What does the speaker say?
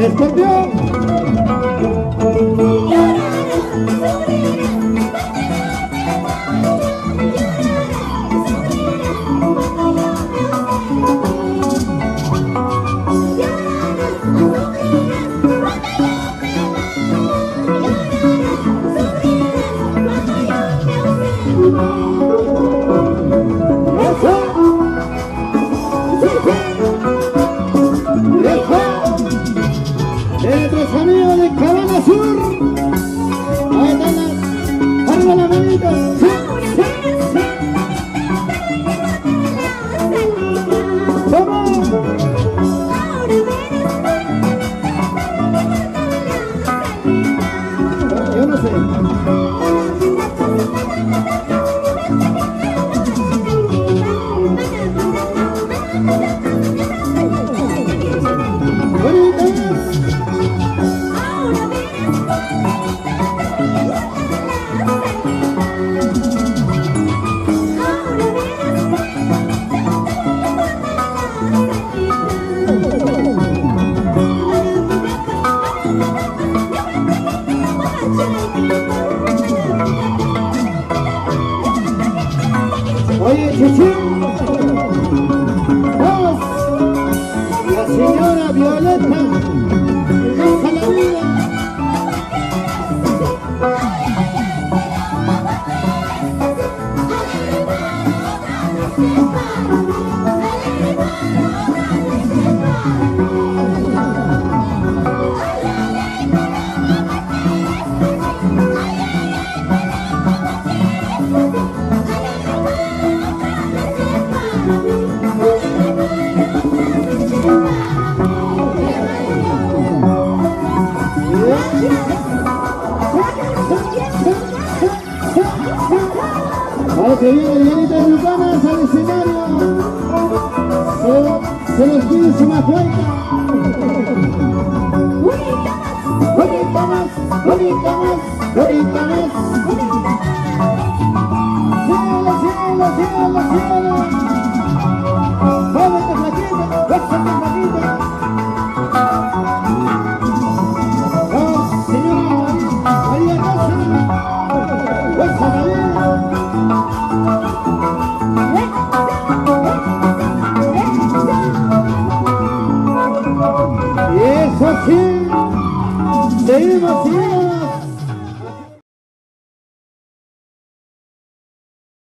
¡Escorpión! Nuestros amigos de Cabana Sur, ahí están las, arriba la manita, sí, sí, sí. ¡Vamos! Yo no sé. Oye, Chuchu, vos, la señora Violeta, goza la vida. Ahora que viene Dianita Rucanas al escenario, se los pide su más fuerte. Bonita más, bonita más, bonita más. Cielo, cielo, cielo, cielo. Jóvete flaquita, gózate flaquita. Vamos, señora María Rosa, goza la vida. Y eso sí, seguimos, seguimos.